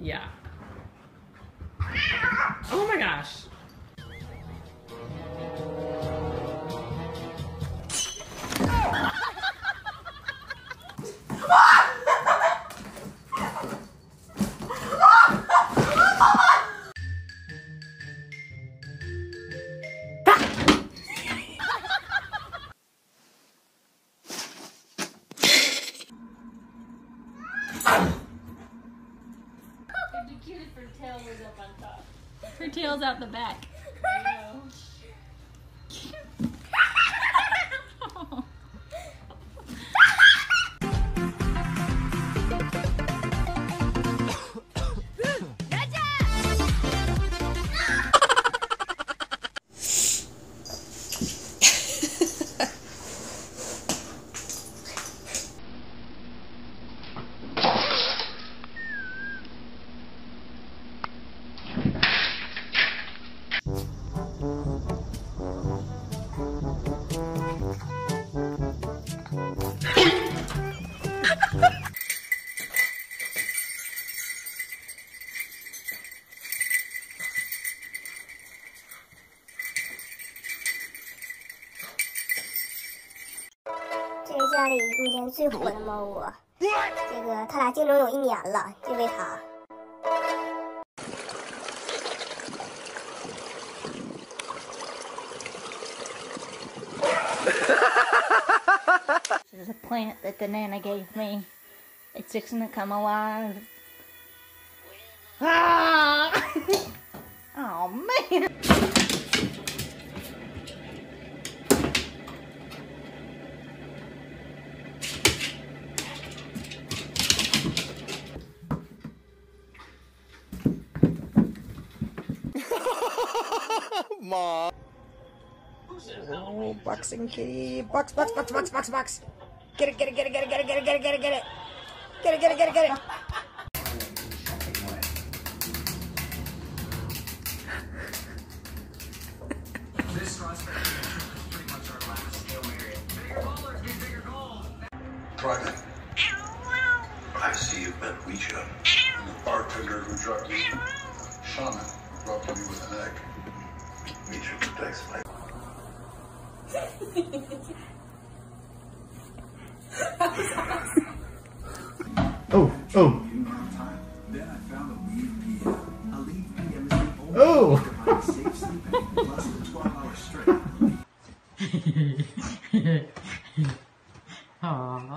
Yeah. Oh my gosh. Her tail was up on top. Her tail's out the back. I know.这是家里目前最火的猫窝，这个它俩竞争有1年了，就为它。This is a plant that the Nana gave me. It's fixing to come alive. Ah! Oh man! Mom. Oh, boxing kitty. Box. Get it. Get it. This prospect is pretty much our last Hail Mary. Bigger ballers get bigger goals. Private. I see you've met Ouija. The bartender who drugged me. Shaman rubbed me with an egg. Ouija protects my... Oh. Then I found a leaf PM. A leaf PM is the only Oh. way to provide safe sleeping in less than 12 hours straight. Aww.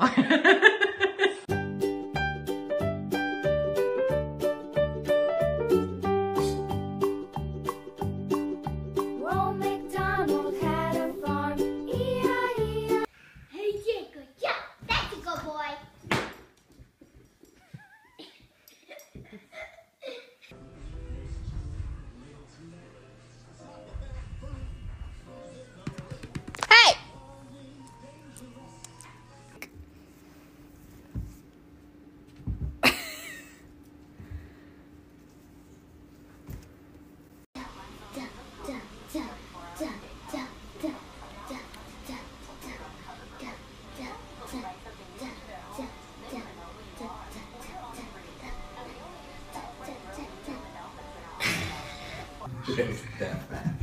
Old MacDonald had a farm, E-I-E-I. Hey, Jacob, yeah, that's a good boy. Hey! That bad.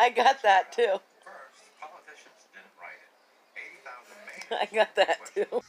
I got that too. Politicians didn't write it. 80,000 I got that too.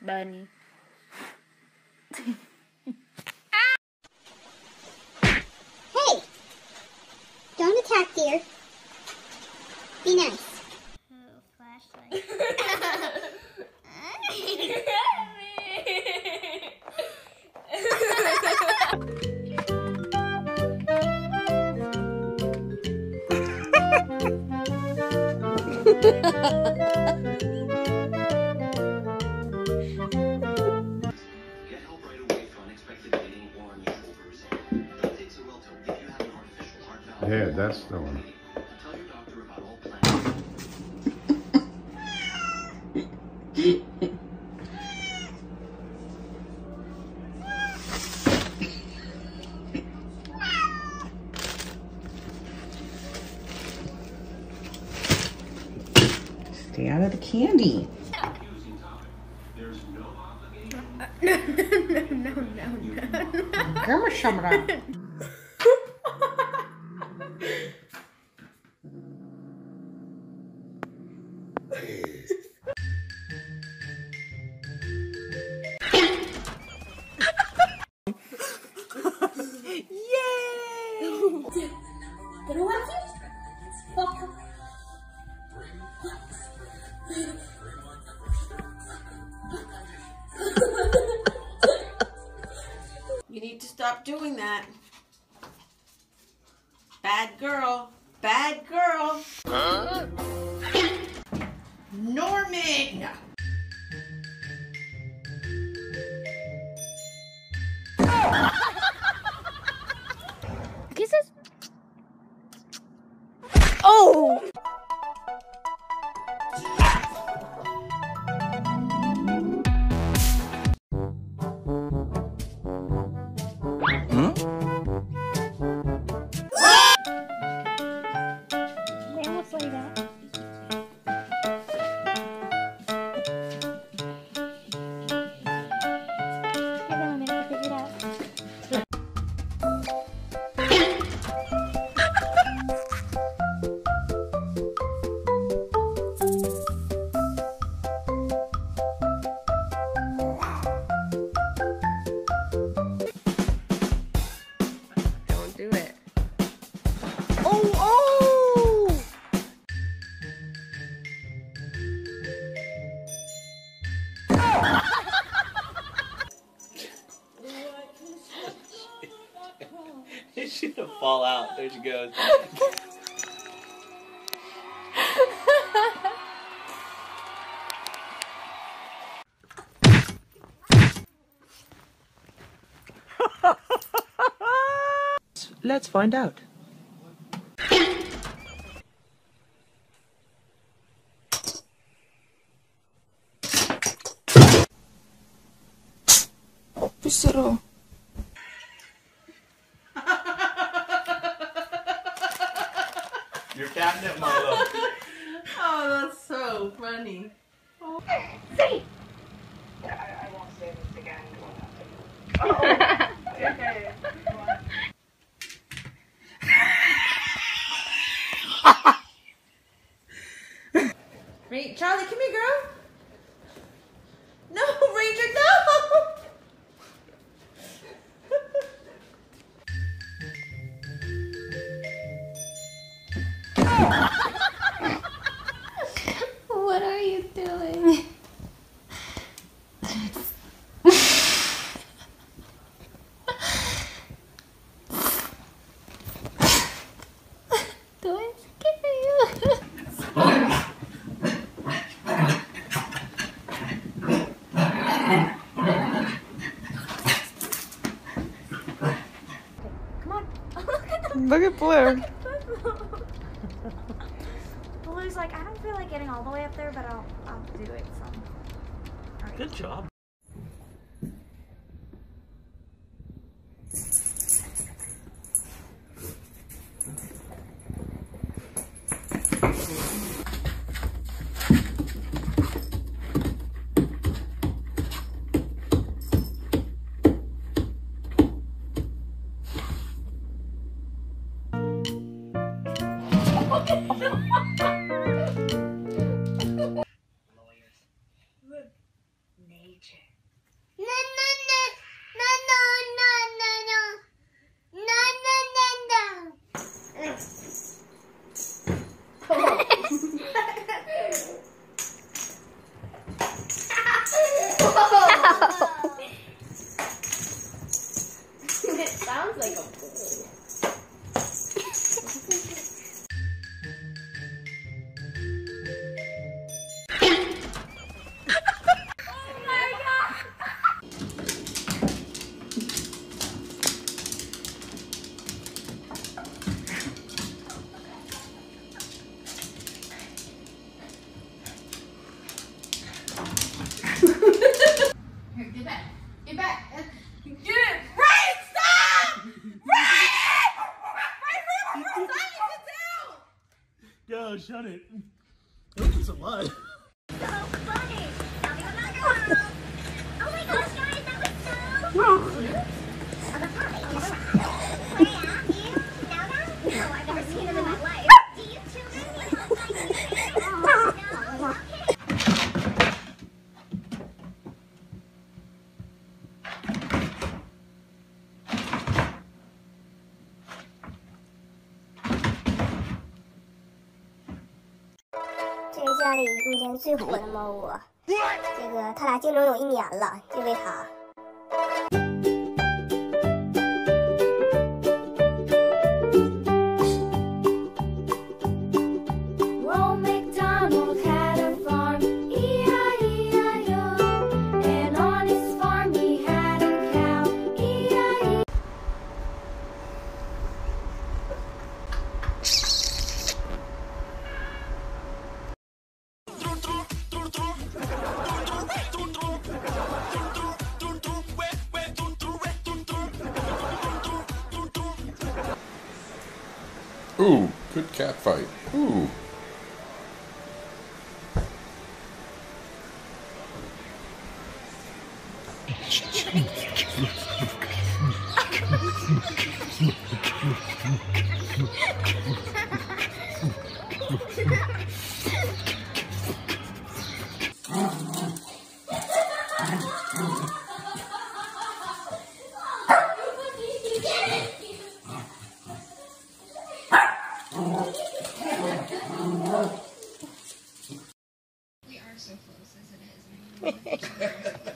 Bunny. help right away for unexpected bleeding or unusual bruising. Don't take Xarelto if you have an artificial heart valve. Yeah, that's the one. Tell your doctor about all plans. Stay out of the candy. Grandma Shamra. You need to stop doing that. Bad girl. Bad girl. Huh? Norman! Kisses. Oh! Do it. Oh, oh! She's gonna fall out. There she goes. Let's find out. Pisero. Your catnip, Milo. Oh, that's so funny. Oh. Say! I won't say this again. Okay. Charlie, come here, girl. No, Ranger, no! What are you doing? Do I scare you? Look at Blue. Blue's like, I don't feel like getting all the way up there, but I'll do it some. All right. Good job. It sounds like a pool. Get back. Get it. Right, stop! Right! Right, Yo, shut it. It's alive. So funny. Oh my gosh, guys, that was so No, I've never seen him in my life. Do you children need help like me? No.这是家里目前最火的猫窝，这个他俩竞争有1年了，就为它。Old MacDonald had a farm, E-I-E-I-O, and on his farm he had a cow, E-I-E. Ooh, good cat fight. Ooh.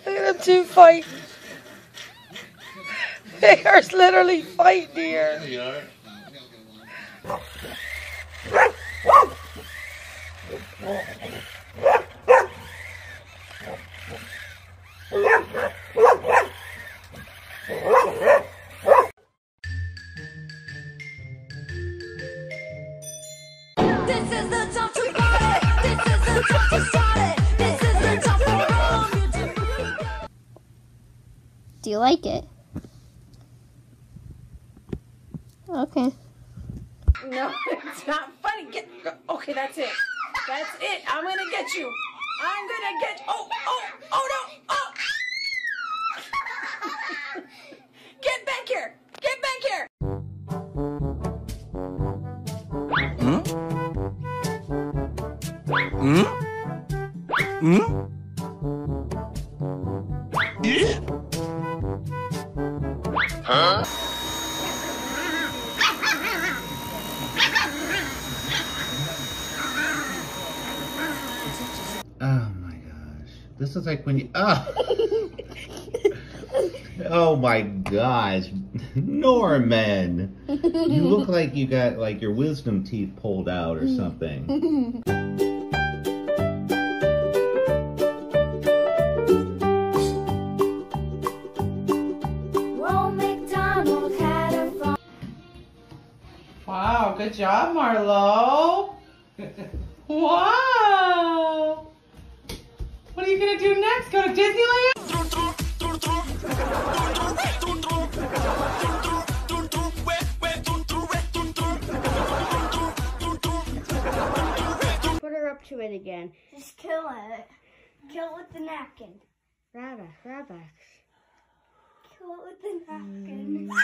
Look at them two fight. They are literally fighting here. They are. This is the time to party. This is the time to start it. This is the time for all of you to. Do you like it? Okay. No, it's not funny. Okay, that's it. That's it. I'm gonna get you. I'm gonna get. Oh no. Oh. Get back here. Get back here. Huh? Oh my gosh. This is like when you... Oh, oh my gosh. Norman. You look like you got like your wisdom teeth pulled out or something. Wow, good job, Marlo. Wow. What are you gonna do next? Go to Disneyland? Put her up to it again. Just kill it. Kill it with the napkin. Rabbit. Kill it with the napkin. No.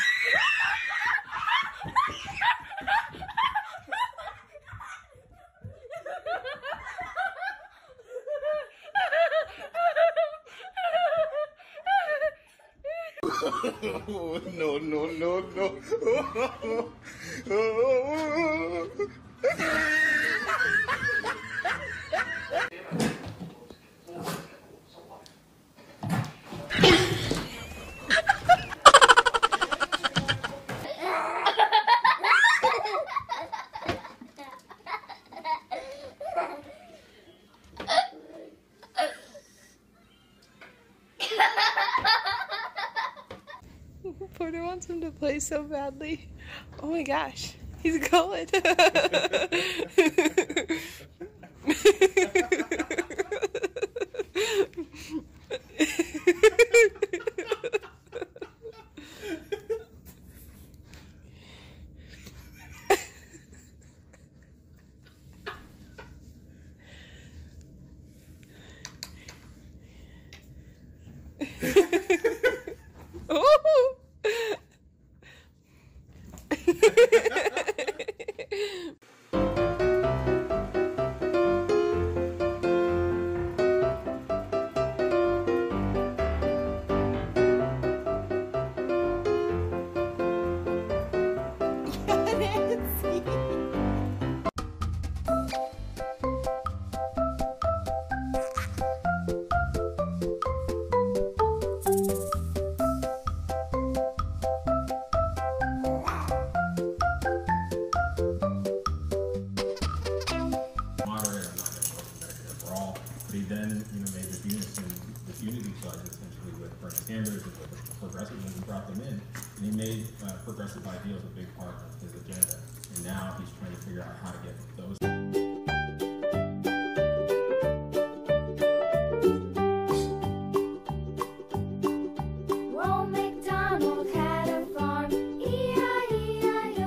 Porter wants him to play so badly. Oh my gosh, he's going. Hamburgers with progressives, and he brought them in, and he made progressive ideals a big part of his agenda. And now he's trying to figure out how to get those. Well, MacDonald had a farm, E-I-E-I-O.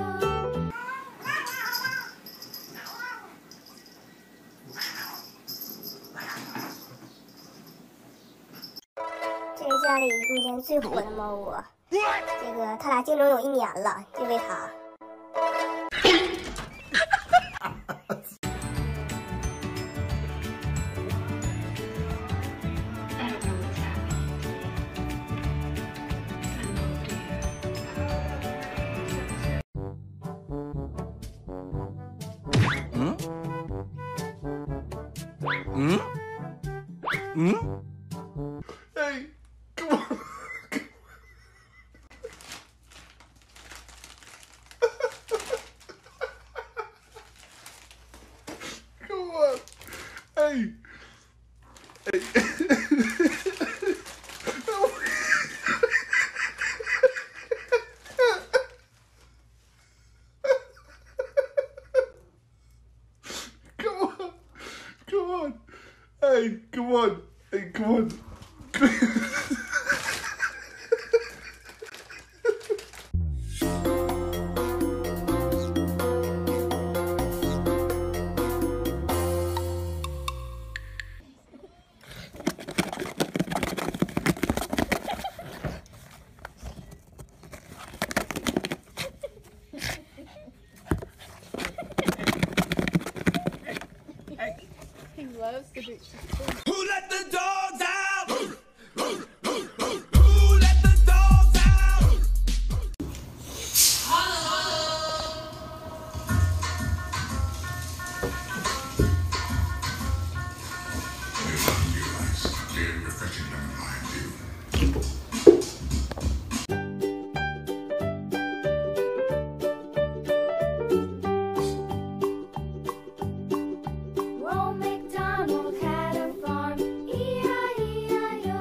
这是家里目前最火的猫窝，这个他俩竞争有1年了，就为它。Hey, come on. Come on. Hey. Hey. Come on. Come on. Hey, come on. Hey, come on. He loves to do. Who let the dogs out? Who let the dogs out? You're fetching them in line, too. Well, MacDonald had a farm, E-I-E-I-O.